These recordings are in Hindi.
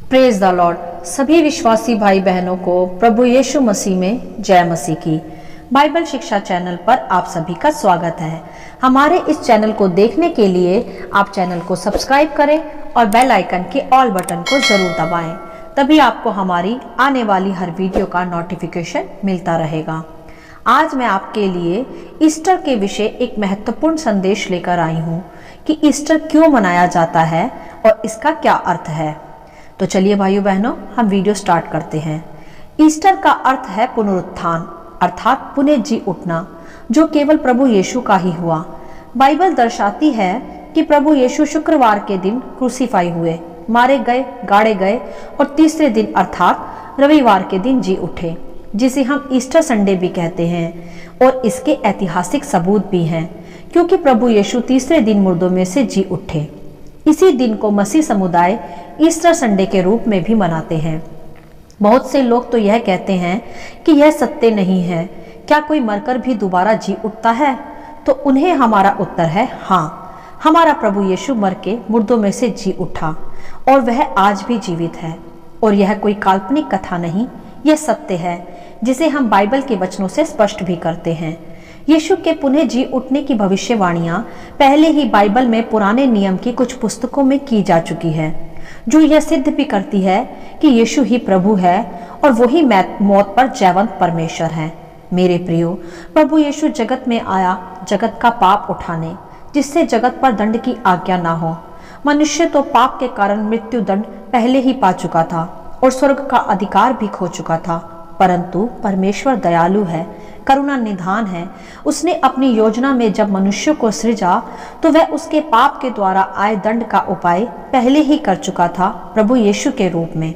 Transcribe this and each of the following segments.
Praise the Lord. सभी विश्वासी भाई बहनों को प्रभु यीशु मसीह में जय मसीह की। बाइबल शिक्षा चैनल पर आप सभी का स्वागत है। हमारे इस चैनल को देखने के लिए आप चैनल को सब्सक्राइब करें और बेल आइकन के ऑल बटन को जरूर दबाएं, तभी आपको हमारी आने वाली हर वीडियो का नोटिफिकेशन मिलता रहेगा। आज मैं आपके लिए ईस्टर के विषय एक महत्वपूर्ण संदेश लेकर आई हूँ कि ईस्टर क्यों मनाया जाता है और इसका क्या अर्थ है। तो चलिए भाइयों बहनों, हम वीडियो स्टार्ट करते हैं। ईस्टर का अर्थ है पुनरुत्थान, अर्थात पुनः जी उठना, जो केवल प्रभु यीशु का ही हुआ। बाइबल दर्शाती है कि प्रभु यीशु शुक्रवार के दिन क्रूसीफाई हुए, मारे गए, गाड़े गए और तीसरे दिन अर्थात रविवार के दिन जी उठे, जिसे हम ईस्टर संडे भी कहते हैं। और इसके ऐतिहासिक सबूत भी हैं, क्योंकि प्रभु यीशु तीसरे दिन मुर्दों में से जी उठे। इसी दिन को मसीह समुदाय ईस्टर संडे के रूप में भी मनाते हैं। बहुत से लोग तो यह कहते हैं कि यह सत्य नहीं है, क्या कोई मरकर भी दोबारा जी उठता है? तो उन्हें हमारा उत्तर है हाँ, हमारा प्रभु यीशु मर के मुर्दों में से जी उठा और वह आज भी जीवित है। और यह कोई काल्पनिक कथा नहीं, यह सत्य है जिसे हम बाइबल के वचनों से स्पष्ट भी करते हैं। यीशु के पुनः जी उठने की भविष्यवाणियां पहले ही बाइबल में पुराने नियम की कुछ पुस्तकों में की जा चुकी है, जो यह सिद्ध भी करती है कि यीशु ही प्रभु है और वही मौत पर जयवंत परमेश्वर है। मेरे प्रियो, प्रभु यीशु जगत में आया जगत का पाप उठाने, जिससे जगत पर दंड की आज्ञा ना हो। मनुष्य तो पाप के कारण मृत्यु दंड पहले ही पा चुका था और स्वर्ग का अधिकार भी खो चुका था, परंतु परमेश्वर दयालु है, करुणा निधान है। उसने अपनी योजना में जब मनुष्य को सृजा तो वह उसके पाप के द्वारा आए दंड का उपाय पहले ही कर चुका था प्रभु यीशु के रूप में।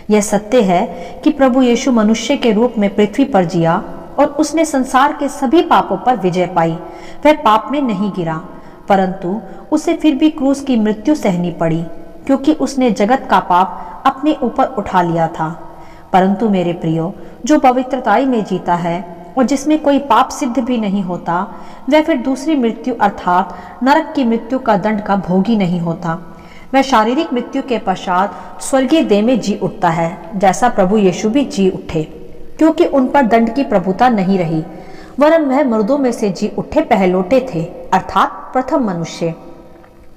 यह सत्य है कि प्रभु यीशु मनुष्य के रूप में पृथ्वी पर जिया और उसने संसार के सभी पापों पर विजय पाई। वह पाप में नहीं गिरा, परंतु उसे फिर भी क्रूस की मृत्यु सहनी पड़ी, क्योंकि उसने जगत का पाप अपने ऊपर उठा लिया था। परंतु मेरे प्रियो, जो पवित्रताई में जीता है और जिसमें कोई पाप सिद्ध भी नहीं होता, वह फिर दूसरी मृत्यु अर्थात नरक की मृत्यु का दंड का भोगी नहीं होता। वह शारीरिक मृत्यु के पश्चात स्वर्गीय देह में जी उठता है, जैसा प्रभु यीशु भी जी उठे, क्योंकि उन पर दंड की प्रभुता नहीं रही, वरन वह मुर्दों में से जी उठे पहलौठे थे, अर्थात प्रथम मनुष्य।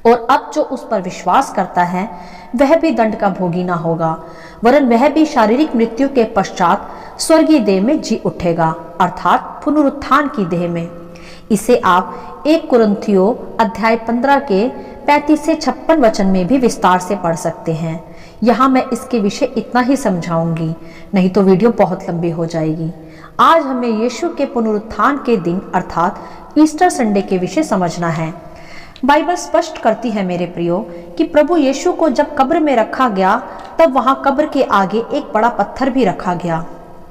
और अब जो उस पर विश्वास करता है वह भी दंड का भोगी ना होगा, वरन वह भी शारीरिक मृत्यु के पश्चात स्वर्गीय देह में जी उठेगा, अर्थात पुनरुत्थान की देह में। इसे आप 1 कुरिन्थियों अध्याय 15 के 35 से 56 वचन में भी विस्तार से पढ़ सकते हैं। यहाँ मैं इसके विषय इतना ही समझाऊंगी, नहीं तो वीडियो बहुत लंबी हो जाएगी। आज हमें यीशु के पुनरुत्थान के दिन अर्थात ईस्टर संडे के विषय समझना है। बाइबल स्पष्ट करती है मेरे प्रियो कि प्रभु यीशु को जब कब्र में रखा गया तब वहां कब्र के आगे एक बड़ा पत्थर भी रखा गया,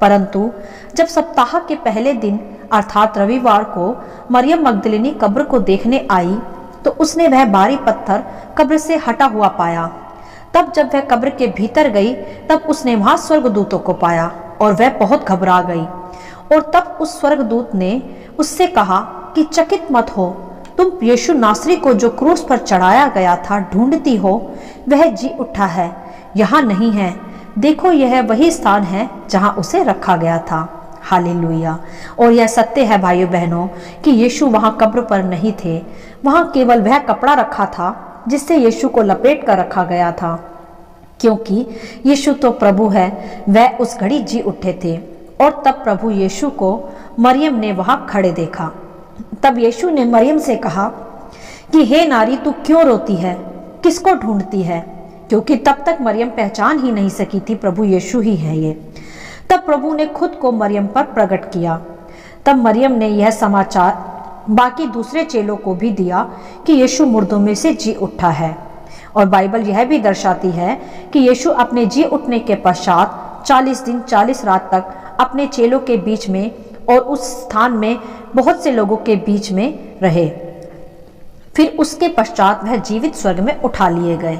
परंतु जब सप्ताह के पहले दिन अर्थात रविवार को मरियम मगदलिनी कब्र को देखने आई तो उसने वह भारी पत्थर कब्र से हटा हुआ पाया। तब जब वह कब्र के भीतर गई तब उसने वहां स्वर्गदूतों को पाया और वह बहुत घबरा गई। और तब उस स्वर्गदूत ने उससे कहा कि चकित मत हो, तुम यीशु नासरी को जो क्रूस पर चढ़ाया गया था ढूंढती हो, वह जी उठा है, यहाँ नहीं है। देखो, यह वही स्थान है जहाँ उसे रखा गया था। हालेलुया। और यह सत्य है भाइयों बहनों कि यीशु वहाँ कब्र पर नहीं थे, वहाँ केवल वह कपड़ा रखा था जिससे यीशु को लपेट कर रखा गया था, क्योंकि यीशु तो प्रभु है। वह उस घड़ी जी उठे थे। और तब प्रभु यीशु को मरियम ने वहाँ खड़े देखा। तब यीशु ने मरियम से कहा कि हे नारी, तू क्यों रोती है, किसको ढूंढती है? क्योंकि तब तक मरियम पहचान ही नहीं सकी थी प्रभु यीशु ही है ये। तब प्रभु ने खुद को मरियम पर प्रकट किया। तब मरियम ने यह समाचार बाकी दूसरे चेलों को भी दिया कि यीशु मुर्दों में से जी उठा है। और बाइबल यह भी दर्शाती है कि यीशु अपने जी उठने के पश्चात 40 दिन 40 रात तक अपने चेलों के बीच में और उस स्थान में बहुत से लोगों के बीच में रहे। फिर उसके पश्चात वह जीवित स्वर्ग में उठा लिए गए।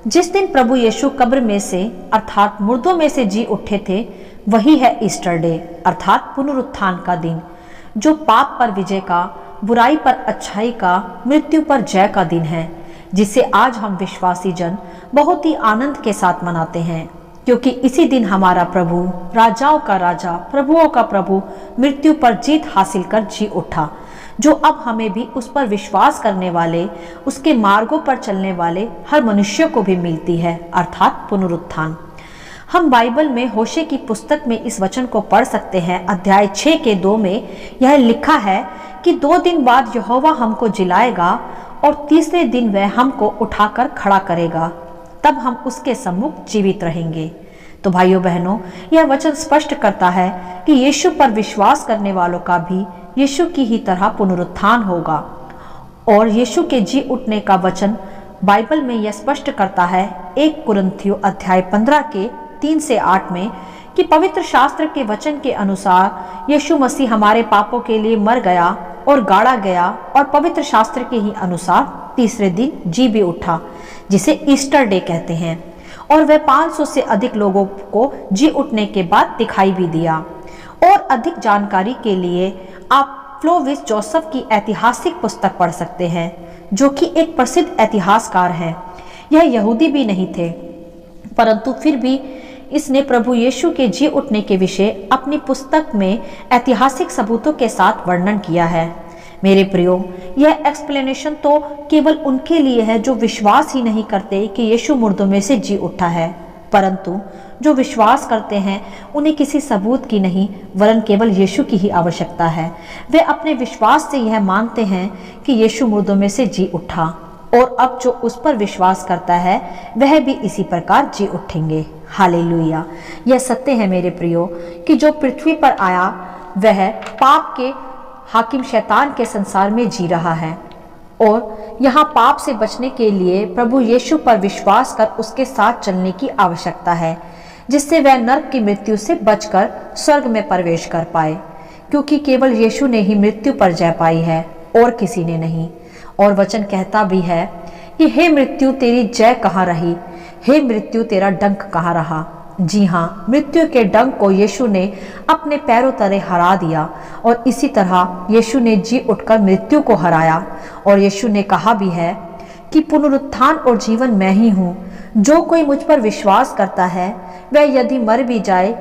जिस दिन प्रभु यीशु कब्र में से अर्थात मुर्दों में से जी उठे थे, वही है ईस्टर डे अर्थात पुनरुत्थान का दिन, जो पाप पर विजय का, बुराई पर अच्छाई का, मृत्यु पर जय का दिन है। जिसे आज हम विश्वासी जन बहुत ही आनंद के साथ मनाते हैं, क्योंकि इसी दिन हमारा प्रभु, राजाओं का राजा, प्रभुओं का प्रभु मृत्यु पर जीत हासिल कर जी उठा, जो अब हमें भी उस पर विश्वास करने वाले, उसके मार्गों पर चलने वाले हर मनुष्य को भी मिलती है, अर्थात पुनरुत्थान। हम बाइबल में होशे की पुस्तक में इस वचन को पढ़ सकते हैं। अध्याय 6 के 2 में यह लिखा है कि 2 दिन बाद यहोवा हमको जिलाएगा और तीसरे दिन वह हमको उठाकर खड़ा करेगा, तब हम उसके सम्मुख जीवित रहेंगे। तो भाइयों बहनों, यह वचन स्पष्ट करता है कि यीशु पर विश्वास करने वालों का भी यीशु की ही तरह पुनरुत्थान होगा। और यीशु के जी उठने का वचन बाइबल में यह स्पष्ट करता है 1 कुरिन्थियों अध्याय 15 के 3 से 8 में कि पवित्र शास्त्र के वचन के अनुसार यीशु मसीह हमारे पापों के लिए मर गया और गाड़ा गया और पवित्र शास्त्र के ही अनुसार तीसरे दिन जी भी उठा, जिसे ईस्टर डे कहते हैं। और वह 500 से अधिक लोगों को जी उठने के बाद दिखाई भी दिया। और अधिक जानकारी के लिए आप फ्लोविस जोसेफ की ऐतिहासिक पुस्तक पढ़ सकते हैं, जो कि एक प्रसिद्ध ऐतिहासकार है। यह यहूदी भी नहीं थे, परंतु फिर भी इसने प्रभु यीशु के जी उठने के विषय अपनी पुस्तक में ऐतिहासिक सबूतों के साथ वर्णन किया है। मेरे प्रियो, यह एक्सप्लेनेशन तो केवल उनके लिए है जो विश्वास ही नहीं करते कि यीशु मुर्दों में से जी उठा है, परंतु जो विश्वास करते हैं उन्हें किसी सबूत की नहीं, वरन केवल यीशु की ही आवश्यकता है। वे अपने विश्वास से यह मानते हैं कि यीशु मुर्दों में से जी उठा, और अब जो उस पर विश्वास करता है वह भी इसी प्रकार जी उठेंगे। हालेलुया। यह सत्य है मेरे प्रियो कि जो पृथ्वी पर आया वह पाप के हाकिम शैतान के संसार में जी रहा है, और यहाँ पाप से बचने के लिए प्रभु यीशु पर विश्वास कर उसके साथ चलने की आवश्यकता है, जिससे वह नरक की मृत्यु से बचकर स्वर्ग में प्रवेश कर पाए, क्योंकि केवल यीशु ने ही मृत्यु पर जय पाई है और किसी ने नहीं। और वचन कहता भी है कि हे मृत्यु तेरी जय कहाँ रही, हे मृत्यु तेरा डंक कहाँ रहा। जी हाँ, मृत्यु के डंक को यीशु ने अपने पैरों तले हरा दिया, और इसी तरह यीशु ने जी उठकर मृत्यु को हराया। और यीशु ने कहा भी है कि पुनरुत्थान और जीवन मैं ही हूँ, जो कोई मुझ पर विश्वास करता है वह यदि मर भी जाए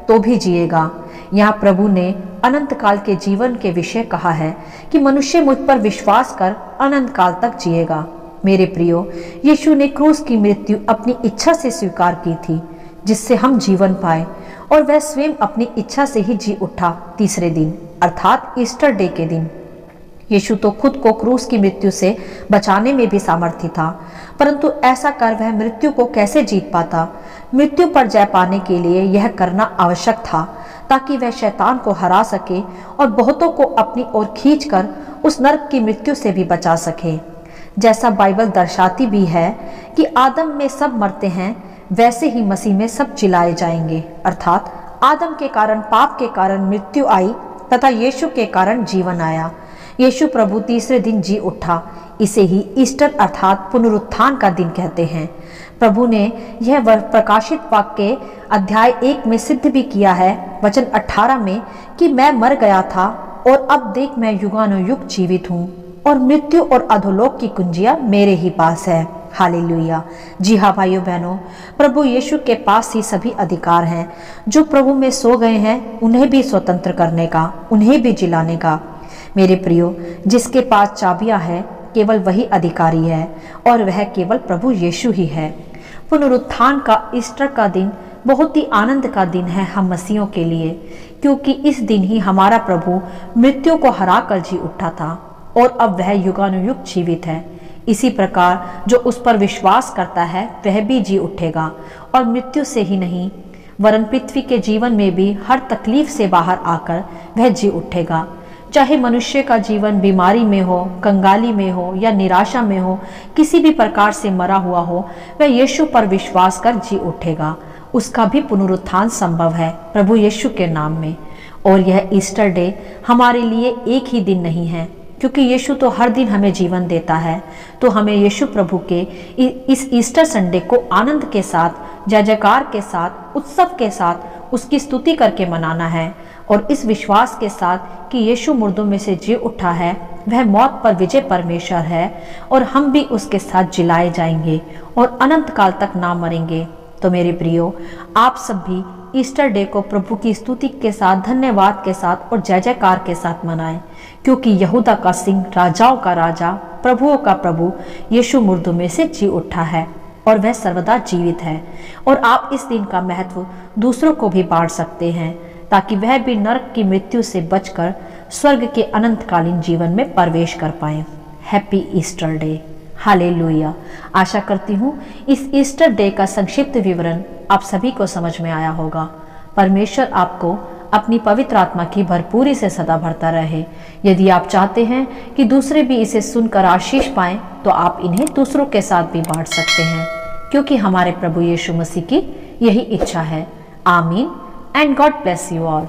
तो भी जिएगा। यहाँ प्रभु ने अनंत काल के जीवन के विषय कहा है कि मनुष्य मुझ पर विश्वास कर अनंत काल तक जिएगा। मेरे प्रियो, यीशु ने क्रूस की मृत्यु अपनी इच्छा से स्वीकार की थी, जिससे हम जीवन पाए, और वह स्वयं अपनी इच्छा से ही जी उठा तीसरे दिन, अर्थात ईस्टर डे के दिन। यीशु तो खुद को क्रूस की मृत्यु से बचाने में भी सामर्थ्य था, परंतु ऐसा कर वह मृत्यु को कैसे जीत पाता। मृत्यु पर जय पाने के लिए यह करना आवश्यक था, ताकि वह शैतान को हरा सके और बहुतों को अपनी ओर खींचकर उस नरक की मृत्यु से भी बचा सके। जैसा बाइबल दर्शाती भी है कि आदम में सब मरते हैं, वैसे ही मसीह में सब जिलाए जाएंगे, अर्थात आदम के कारण, पाप के कारण मृत्यु आई तथा यीशु के कारण जीवन आया। यीशु प्रभु तीसरे दिन जी उठा, इसे ही ईस्टर अर्थात पुनरुत्थान का दिन कहते हैं। प्रभु ने यह प्रकाशित वाक्य अध्याय 1 में सिद्ध भी किया है, वचन 18 में, कि मैं मर गया था और अब देख मैं युगानुयुग जीवित हूँ, और मृत्यु और अधोलोक की कुंजियां मेरे ही पास है। हालेलुया। जी हाँ भाइयों बहनों, प्रभु यीशु के पास ही सभी अधिकार हैं। जो प्रभु में सो गए हैं उन्हें भी स्वतंत्र करने का, उन्हें भी जिलाने का। मेरे प्रियो, जिसके पास चाबियां हैं केवल वही अधिकारी है, और वह केवल प्रभु यीशु ही है। पुनरुत्थान का ईस्टर का दिन बहुत ही आनंद का दिन है हम मसीहों के लिए, क्योंकि इस दिन ही हमारा प्रभु मृत्यु को हरा कर जी उठा था, और अब वह युगानुयुग जीवित है। इसी प्रकार जो उस पर विश्वास करता है वह भी जी उठेगा, और मृत्यु से ही नहीं वरन पृथ्वी के जीवन में भी हर तकलीफ से बाहर आकर वह जी उठेगा। चाहे मनुष्य का जीवन बीमारी में हो, कंगाली में हो या निराशा में हो, किसी भी प्रकार से मरा हुआ हो, वह यीशु पर विश्वास कर जी उठेगा। उसका भी पुनरुत्थान संभव है प्रभु यीशु के नाम में। और यह ईस्टर डे हमारे लिए एक ही दिन नहीं है, क्योंकि यीशु तो हर दिन हमें जीवन देता है। तो हमें यीशु प्रभु के इस ईस्टर संडे को आनंद के साथ, जय जयकार के साथ, उत्सव के साथ उसकी स्तुति करके मनाना है, और इस विश्वास के साथ कि यीशु मुर्दों में से जी उठा है वह मौत पर विजय परमेश्वर है और हम भी उसके साथ जिलाए जाएंगे और अनंत काल तक ना मरेंगे। तो मेरे प्रियो, आप सब भी ईस्टर डे को प्रभु की स्तुति के साथ, धन्यवाद के साथ और जय जयकार के साथ मनाएं, क्योंकि यहूदा का सिंह, राजाओं का राजा, प्रभुओं का प्रभु यीशु मुर्दों में से जी उठा है और वह सर्वदा जीवित है। और आप इस दिन का महत्व दूसरों को भी बांट सकते हैं, ताकि वह भी नरक की मृत्यु से बचकर स्वर्ग के अनंतकालीन जीवन में प्रवेश कर पाए। Happy Easter day. हालेलुया। आशा करती हूँ इस ईस्टर डे का संक्षिप्त विवरण आप सभी को समझ में आया होगा। परमेश्वर आपको अपनी पवित्र आत्मा की भरपूरी से सदा भरता रहे। यदि आप चाहते हैं कि दूसरे भी इसे सुनकर आशीष पाएं, तो आप इन्हें दूसरों के साथ भी बांट सकते हैं, क्योंकि हमारे प्रभु यीशु मसीह की यही इच्छा है। आमीन and God bless you all.